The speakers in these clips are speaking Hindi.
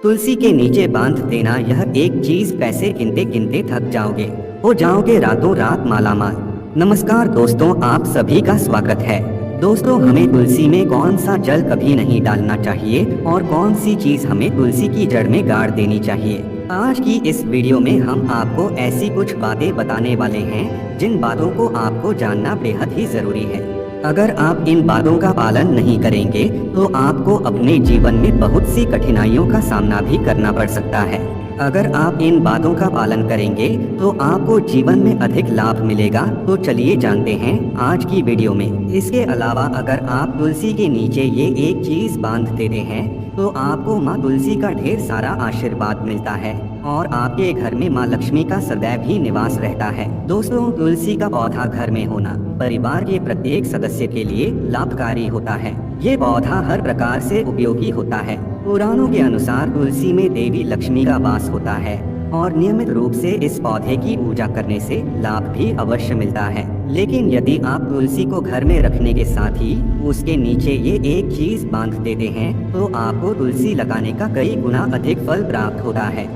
तुलसी के नीचे बांध देना यह एक चीज पैसे गिनते गिनते थक जाओगे, हो जाओगे रातों रात मालामाल। नमस्कार दोस्तों, आप सभी का स्वागत है। दोस्तों, हमें तुलसी में कौन सा जल कभी नहीं डालना चाहिए और कौन सी चीज हमें तुलसी की जड़ में गाड़ देनी चाहिए। आज की इस वीडियो में हम आपको ऐसी कुछ बातें बताने वाले हैं जिन बातों को आपको जानना बेहद ही जरूरी है। अगर आप इन बातों का पालन नहीं करेंगे तो आपको अपने जीवन में बहुत सी कठिनाइयों का सामना भी करना पड़ सकता है। अगर आप इन बातों का पालन करेंगे तो आपको जीवन में अधिक लाभ मिलेगा। तो चलिए जानते हैं आज की वीडियो में। इसके अलावा अगर आप तुलसी के नीचे ये एक चीज बांध देते हैं तो आपको माँ तुलसी का ढेर सारा आशीर्वाद मिलता है और आपके घर में माँ लक्ष्मी का सदैव ही निवास रहता है। दोस्तों, तुलसी का पौधा घर में होना परिवार के प्रत्येक सदस्य के लिए लाभकारी होता है। ये पौधा हर प्रकार से उपयोगी होता है। पुराणों के अनुसार तुलसी में देवी लक्ष्मी का वास होता है और नियमित रूप से इस पौधे की पूजा करने से लाभ भी अवश्य मिलता है। लेकिन यदि आप तुलसी को घर में रखने के साथ ही उसके नीचे ये एक चीज बांध देते हैं तो आपको तुलसी लगाने का कई गुना अधिक फल प्राप्त होता है,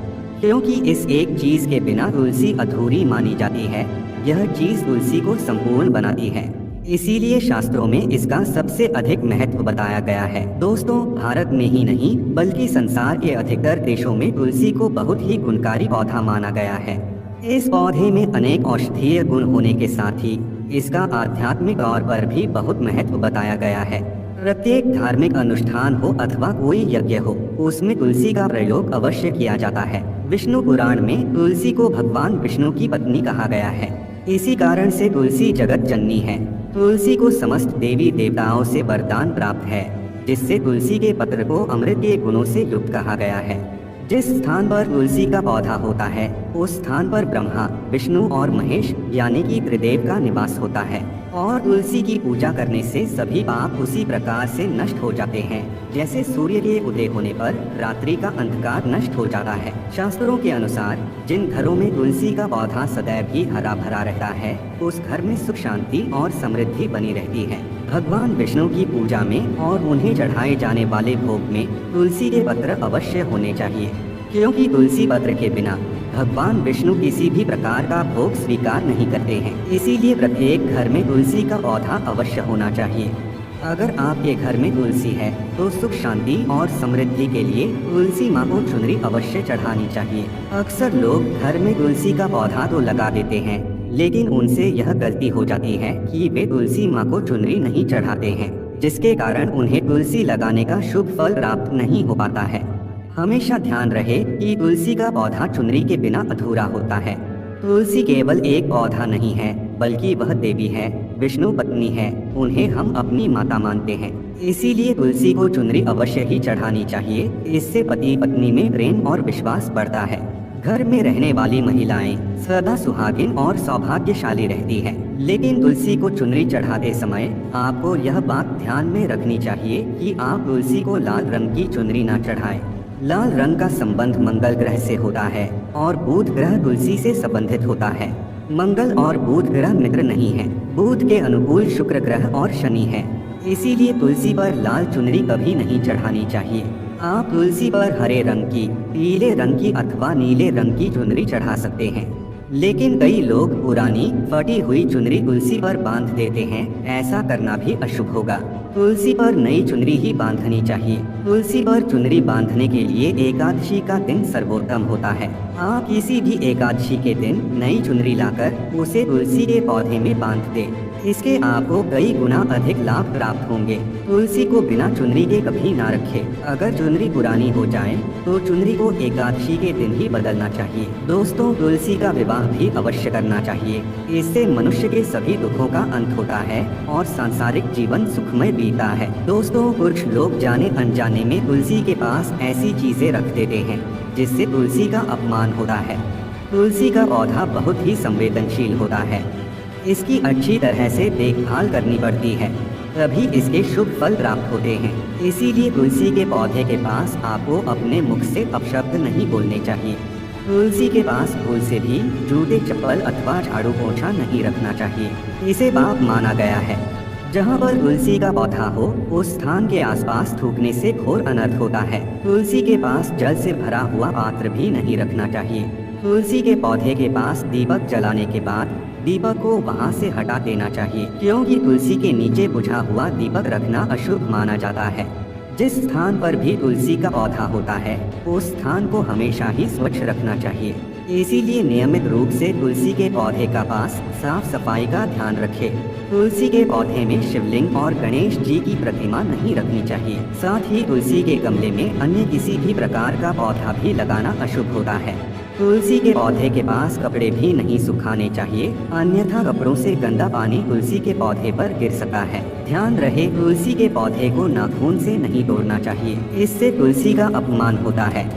क्योंकि इस एक चीज के बिना तुलसी अधूरी मानी जाती है। यह चीज तुलसी को संपूर्ण बनाती है, इसीलिए शास्त्रों में इसका सबसे अधिक महत्व बताया गया है। दोस्तों, भारत में ही नहीं बल्कि संसार के अधिकतर देशों में तुलसी को बहुत ही गुणकारी पौधा माना गया है। इस पौधे में अनेक औषधीय गुण होने के साथ ही इसका आध्यात्मिक तौर पर भी बहुत महत्व बताया गया है। प्रत्येक धार्मिक अनुष्ठान हो अथवा कोई यज्ञ हो, उसमें तुलसी का प्रयोग अवश्य किया जाता है। विष्णु पुराण में तुलसी को भगवान विष्णु की पत्नी कहा गया है। इसी कारण से तुलसी जगत जननी है। तुलसी को समस्त देवी देवताओं से वरदान प्राप्त है, जिससे तुलसी के पत्र को अमृत के गुणों से युक्त कहा गया है। जिस स्थान पर तुलसी का पौधा होता है उस स्थान पर ब्रह्मा, विष्णु और महेश यानी कि त्रिदेव का निवास होता है और तुलसी की पूजा करने से सभी पाप उसी प्रकार से नष्ट हो जाते हैं जैसे सूर्य के उदय होने पर रात्रि का अंधकार नष्ट हो जाता है। शास्त्रों के अनुसार जिन घरों में तुलसी का पौधा सदैव ही हरा भरा रहता है उस घर में सुख शांति और समृद्धि बनी रहती है। भगवान विष्णु की पूजा में और उन्हें चढ़ाए जाने वाले भोग में तुलसी के पत्र अवश्य होने चाहिए, क्योंकि तुलसी पत्र के बिना भगवान विष्णु किसी भी प्रकार का भोग स्वीकार नहीं करते हैं। इसीलिए प्रत्येक घर में तुलसी का पौधा अवश्य होना चाहिए। अगर आपके घर में तुलसी है तो सुख शांति और समृद्धि के लिए तुलसी माँ को चुनरी अवश्य चढ़ानी चाहिए। अक्सर लोग घर में तुलसी का पौधा तो लगा देते हैं, लेकिन उनसे यह गलती हो जाती है कि वे तुलसी माँ को चुनरी नहीं चढ़ाते हैं, जिसके कारण उन्हें तुलसी लगाने का शुभ फल प्राप्त नहीं हो पाता है। हमेशा ध्यान रहे कि तुलसी का पौधा चुनरी के बिना अधूरा होता है। तुलसी केवल एक पौधा नहीं है बल्कि वह देवी है, विष्णु पत्नी है, उन्हें हम अपनी माता मानते हैं। इसीलिए तुलसी को चुनरी अवश्य ही चढ़ानी चाहिए। इससे पति पत्नी में प्रेम और विश्वास बढ़ता है। घर में रहने वाली महिलाएं सदा सुहागिन और सौभाग्यशाली रहती हैं। लेकिन तुलसी को चुनरी चढ़ाते समय आपको यह बात ध्यान में रखनी चाहिए कि आप तुलसी को लाल रंग की चुनरी न चढ़ाएं। लाल रंग का संबंध मंगल ग्रह से होता है और बुध ग्रह तुलसी से संबंधित होता है। मंगल और बुध ग्रह मित्र नहीं है। बुध के अनुकूल शुक्र ग्रह और शनि है। इसीलिए तुलसी पर लाल चुनरी कभी नहीं चढ़ानी चाहिए। आप तुलसी पर हरे रंग की, पीले रंग की अथवा नीले रंग की चुनरी चढ़ा सकते हैं, लेकिन कई लोग पुरानी फटी हुई चुनरी तुलसी पर बांध देते हैं। ऐसा करना भी अशुभ होगा। तुलसी पर नई चुनरी ही बांधनी चाहिए। तुलसी पर चुनरी बांधने के लिए एकादशी का दिन सर्वोत्तम होता है। आप किसी भी एकादशी के दिन नई चुनरी लाकर उसे तुलसी के पौधे में बांध दें। इसके आपको कई गुना अधिक लाभ प्राप्त होंगे। तुलसी को बिना चुनरी के कभी ना रखें। अगर चुनरी पुरानी हो जाए तो चुनरी को एकादशी के दिन ही बदलना चाहिए। दोस्तों, तुलसी का विवाह भी अवश्य करना चाहिए। इससे मनुष्य के सभी दुखों का अंत होता है और सांसारिक जीवन सुखमय बीता है। दोस्तों, कुछ लोग जाने अनजाने में तुलसी के पास ऐसी चीजें रख देते हैं जिससे तुलसी का अपमान होता है। तुलसी का पौधा बहुत ही संवेदनशील होता है। इसकी अच्छी तरह से देखभाल करनी पड़ती है, तभी इसके शुभ फल प्राप्त होते हैं। इसीलिए तुलसी के पौधे के पास आपको अपने मुख से अपशब्द नहीं बोलने चाहिए। तुलसी के पास फूल से भी जूते चप्पल अथवा झाड़ू पोंछा नहीं रखना चाहिए। इसे पाप माना गया है। जहाँ पर तुलसी का पौधा हो उस स्थान के आसपास थूकने से घोर अनर्थ होता है। तुलसी के पास जल से भरा हुआ पात्र भी नहीं रखना चाहिए। तुलसी के पौधे के पास दीपक जलाने के बाद दीपक को वहां से हटा देना चाहिए, क्योंकि तुलसी के नीचे बुझा हुआ दीपक रखना अशुभ माना जाता है। जिस स्थान पर भी तुलसी का पौधा होता है उस स्थान को हमेशा ही स्वच्छ रखना चाहिए। इसीलिए नियमित रूप से तुलसी के पौधे का पास साफ सफाई का ध्यान रखें। तुलसी के पौधे में शिवलिंग और गणेश जी की प्रतिमा नहीं रखनी चाहिए। साथ ही तुलसी के गमले में अन्य किसी भी प्रकार का पौधा भी लगाना अशुभ होता है। तुलसी के पौधे के पास कपड़े भी नहीं सुखाने चाहिए, अन्यथा कपड़ों से गंदा पानी तुलसी के पौधे पर गिर सकता है। ध्यान रहे, तुलसी के पौधे को नाखून से नहीं तोड़ना चाहिए, इससे तुलसी का अपमान होता है।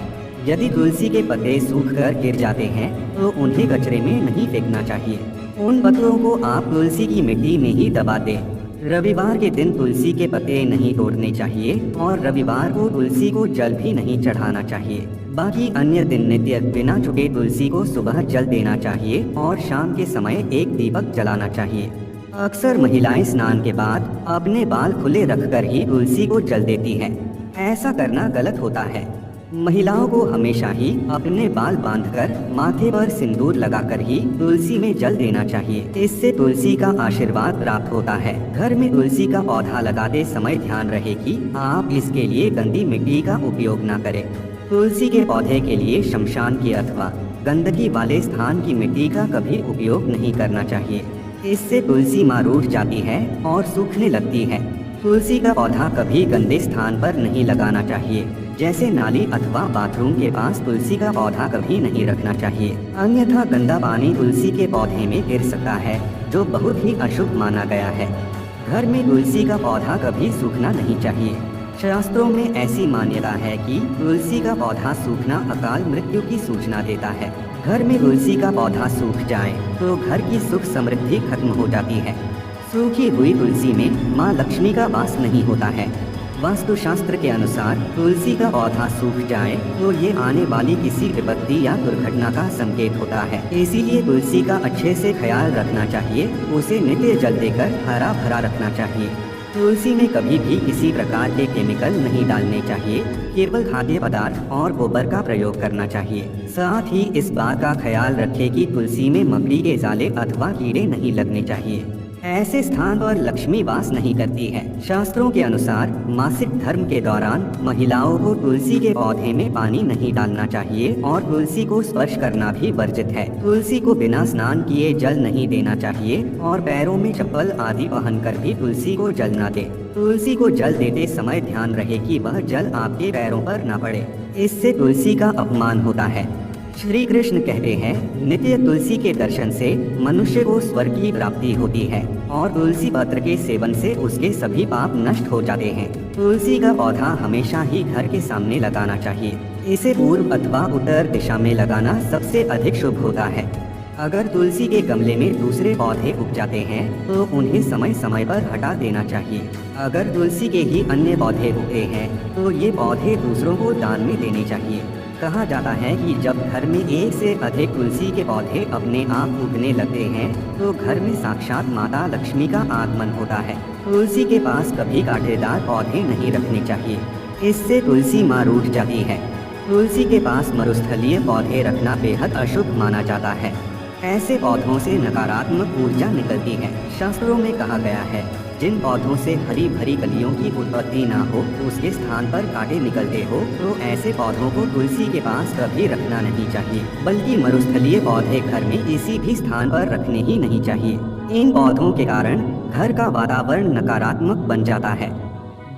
यदि तुलसी के पत्ते सूखकर गिर जाते हैं तो उन्हें कचरे में नहीं फेंकना चाहिए। उन पत्तों को आप तुलसी की मिट्टी में ही दबा दें। रविवार के दिन तुलसी के पत्ते नहीं तोड़ने चाहिए और रविवार को तुलसी को जल भी नहीं चढ़ाना चाहिए। बाकी अन्य दिन नित्य बिना छुटे तुलसी को सुबह जल देना चाहिए और शाम के समय एक दीपक जलाना चाहिए। अक्सर महिलाएं स्नान के बाद अपने बाल खुले रखकर ही तुलसी को जल देती हैं। ऐसा करना गलत होता है। महिलाओं को हमेशा ही अपने बाल बांधकर माथे पर सिंदूर लगाकर ही तुलसी में जल देना चाहिए। इससे तुलसी का आशीर्वाद प्राप्त होता है। घर में तुलसी का पौधा लगाते समय ध्यान रहे कि आप इसके लिए गंदी मिट्टी का उपयोग न करें। तुलसी के पौधे के लिए शमशान की अथवा गंदगी वाले स्थान की मिट्टी का कभी उपयोग नहीं करना चाहिए। इससे तुलसी माँ रूठ जाती है और सूखने लगती है। तुलसी का पौधा कभी गंदे स्थान पर नहीं लगाना चाहिए, जैसे नाली अथवा बाथरूम के पास तुलसी का पौधा कभी नहीं रखना चाहिए, अन्यथा गंदा पानी तुलसी के पौधे में गिर सकता है, जो बहुत ही अशुभ माना गया है। घर में तुलसी का पौधा कभी सूखना नहीं चाहिए। शास्त्रों में ऐसी मान्यता है कि तुलसी का पौधा सूखना अकाल मृत्यु की सूचना देता है। घर में तुलसी का पौधा सूख जाए तो घर की सुख समृद्धि खत्म हो जाती है। सूखी हुई तुलसी में माँ लक्ष्मी का वास नहीं होता है। वास्तुशास्त्र के अनुसार तुलसी का पौधा सूख जाए तो ये आने वाली किसी विपत्ति या दुर्घटना का संकेत होता है। इसीलिए तुलसी का अच्छे से ख्याल रखना चाहिए, उसे नित्य जल देकर हरा भरा रखना चाहिए। तुलसी में कभी भी किसी प्रकार के केमिकल नहीं डालने चाहिए, केवल खाद्य पदार्थ और गोबर का प्रयोग करना चाहिए। साथ ही इस बात का ख्याल रखें कि तुलसी में मकड़ी के जाले अथवा कीड़े नहीं लगने चाहिए। ऐसे स्थान पर लक्ष्मी वास नहीं करती है। शास्त्रों के अनुसार मासिक धर्म के दौरान महिलाओं को तुलसी के पौधे में पानी नहीं डालना चाहिए और तुलसी को स्पर्श करना भी वर्जित है। तुलसी को बिना स्नान किए जल नहीं देना चाहिए और पैरों में चप्पल आदि पहनकर भी तुलसी को जल न दे। तुलसी को जल देते समय ध्यान रहे कि वह जल आपके पैरों पर न पड़े, इससे तुलसी का अपमान होता है। श्री कृष्ण कहते हैं, नित्य तुलसी के दर्शन से मनुष्य को स्वर्ग की प्राप्ति होती है और तुलसी पत्र के सेवन से उसके सभी पाप नष्ट हो जाते हैं। तुलसी का पौधा हमेशा ही घर के सामने लगाना चाहिए। इसे पूर्व अथवा उत्तर दिशा में लगाना सबसे अधिक शुभ होता है। अगर तुलसी के गमले में दूसरे पौधे उग जाते हैं तो उन्हें समय समय पर हटा देना चाहिए। अगर तुलसी के ही अन्य पौधे उगते हैं तो ये पौधे दूसरों को दान में देने चाहिए। कहा जाता है कि जब घर में एक से अधिक तुलसी के पौधे अपने आप उगने लगते हैं तो घर में साक्षात माता लक्ष्मी का आगमन होता है। तुलसी के पास कभी कांटेदार पौधे नहीं रखने चाहिए, इससे तुलसी माँ रूठ जाती है। तुलसी के पास मरुस्थलीय पौधे रखना बेहद अशुभ माना जाता है। ऐसे पौधों से नकारात्मक ऊर्जा निकलती है। शास्त्रों में कहा गया है, जिन पौधों से हरी भरी कलियों की उत्पत्ति ना हो, उसके स्थान पर कांटे निकलते हो, तो ऐसे पौधों को तुलसी के पास कभी रखना नहीं चाहिए, बल्कि मरुस्थलीय पौधे घर में किसी भी स्थान पर रखने ही नहीं चाहिए। इन पौधों के कारण घर का वातावरण नकारात्मक बन जाता है।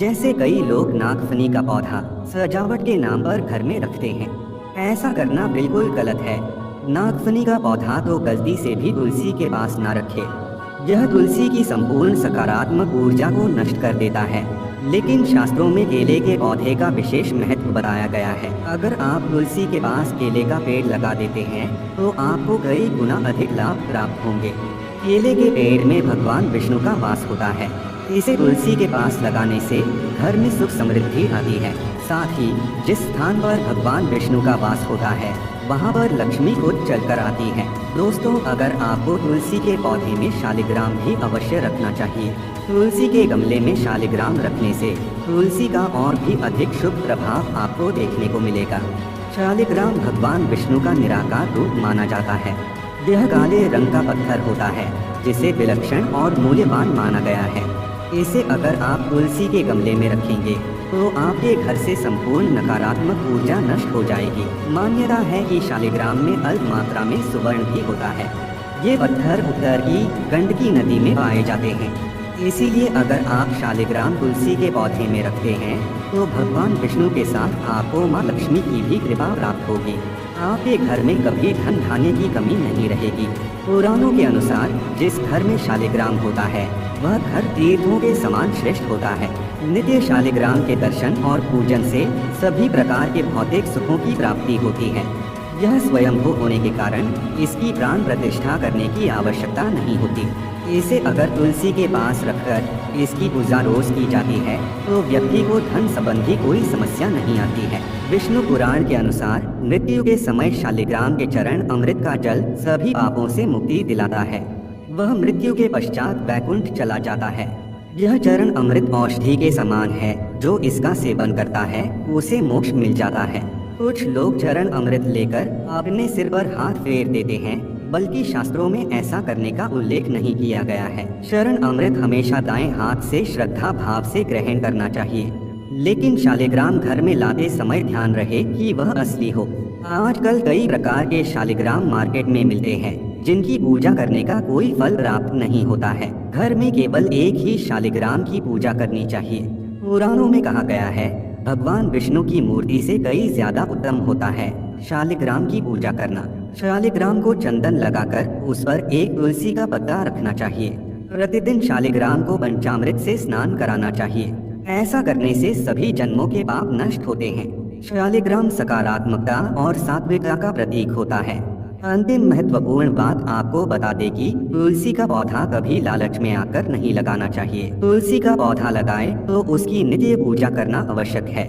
जैसे कई लोग नागफनी का पौधा सजावट के नाम पर घर में रखते हैं। ऐसा करना बिल्कुल गलत है। नागफनी का पौधा तो गलती से भी तुलसी के पास ना रखे। यह तुलसी की संपूर्ण सकारात्मक ऊर्जा को नष्ट कर देता है। लेकिन शास्त्रों में केले के पौधे का विशेष महत्व बताया गया है। अगर आप तुलसी के पास केले का पेड़ लगा देते हैं तो आपको कई गुना अधिक लाभ प्राप्त होंगे। केले के पेड़ में भगवान विष्णु का वास होता है। इसे तुलसी के पास लगाने से घर में सुख समृद्धि आती है। साथ ही जिस स्थान पर भगवान विष्णु का वास होता है वहाँ पर लक्ष्मी खुद चलकर आती है। दोस्तों, अगर आपको तुलसी के पौधे में शालिग्राम भी अवश्य रखना चाहिए। तुलसी के गमले में शालिग्राम रखने से तुलसी का और भी अधिक शुभ प्रभाव आपको देखने को मिलेगा। शालिग्राम भगवान विष्णु का निराकार रूप माना जाता है। यह काले रंग का पत्थर होता है जिसे विलक्षण और मूल्यवान माना गया है। इसे अगर आप तुलसी के गमले में रखेंगे तो आपके घर से संपूर्ण नकारात्मक ऊर्जा नष्ट हो जाएगी। मान्यता है कि शालिग्राम में अल्प मात्रा में सुवर्ण भी होता है। ये पत्थर उत्तर की गंडकी नदी में पाए जाते हैं। इसीलिए अगर आप शालिग्राम तुलसी के पौधे में रखते हैं तो भगवान विष्णु के साथ आपको माँ लक्ष्मी की भी कृपा प्राप्त होगी। आपके घर में कभी धन धान्य की कमी नहीं रहेगी। पुराणों के अनुसार जिस घर में शालिग्राम होता है वह घर तीर्थों के समान श्रेष्ठ होता है। नित्य शालिग्राम के दर्शन और पूजन से सभी प्रकार के भौतिक सुखों की प्राप्ति होती है। यह स्वयंभू होने के कारण इसकी प्राण प्रतिष्ठा करने की आवश्यकता नहीं होती। इसे अगर तुलसी के पास रखकर इसकी पूजा रोज की जाती है तो व्यक्ति को धन संबंधी कोई समस्या नहीं आती है। विष्णु पुराण के अनुसार मृत्यु के समय शालिग्राम के चरण अमृत का जल सभी पापों से मुक्ति दिलाता है। वह मृत्यु के पश्चात वैकुंठ चला जाता है। यह चरण अमृत औषधि के समान है। जो इसका सेवन करता है उसे मोक्ष मिल जाता है। कुछ लोग चरण अमृत लेकर अपने सिर पर हाथ फेर देते हैं, बल्कि शास्त्रों में ऐसा करने का उल्लेख नहीं किया गया है। चरण अमृत हमेशा दाएं हाथ से श्रद्धा भाव से ग्रहण करना चाहिए, लेकिन शालिग्राम घर में लाते समय ध्यान रहे कि वह असली हो। आजकल कई प्रकार के शालिग्राम मार्केट में मिलते हैं जिनकी पूजा करने का कोई फल प्राप्त नहीं होता है। घर में केवल एक ही शालिग्राम की पूजा करनी चाहिए। पुराणों में कहा गया है भगवान विष्णु की मूर्ति से कई ज्यादा उत्तम होता है शालिग्राम की पूजा करना। शालिग्राम को चंदन लगाकर उस पर एक तुलसी का पत्ता रखना चाहिए। प्रतिदिन शालिग्राम को पंचामृत से स्नान कराना चाहिए। ऐसा करने से सभी जन्मों के पाप नष्ट होते हैं। शालिग्राम सकारात्मकता और सात्विकता का प्रतीक होता है। अंतिम महत्वपूर्ण बात आपको बता दें कि तुलसी का पौधा कभी लालच में आकर नहीं लगाना चाहिए। तुलसी का पौधा लगाए तो उसकी नित्य पूजा करना आवश्यक है।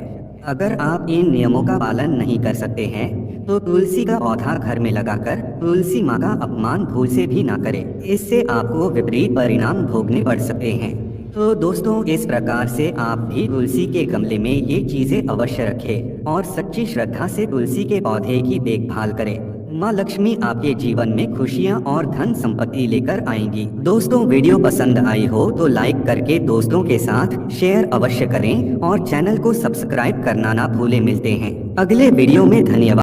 अगर आप इन नियमों का पालन नहीं कर सकते हैं तो तुलसी का पौधा घर में लगाकर तुलसी माँ का अपमान भूल से भी ना करें। इससे आपको विपरीत परिणाम भोगने पड़ सकते हैं। तो दोस्तों, इस प्रकार से आप भी तुलसी के गमले में ये चीजें अवश्य रखें और सच्ची श्रद्धा से तुलसी के पौधे की देखभाल करें। माँ लक्ष्मी आपके जीवन में खुशियाँ और धन संपत्ति लेकर आएंगी। दोस्तों, वीडियो पसंद आई हो तो लाइक करके दोस्तों के साथ शेयर अवश्य करें और चैनल को सब्सक्राइब करना ना भूलें। मिलते हैं अगले वीडियो में। धन्यवाद।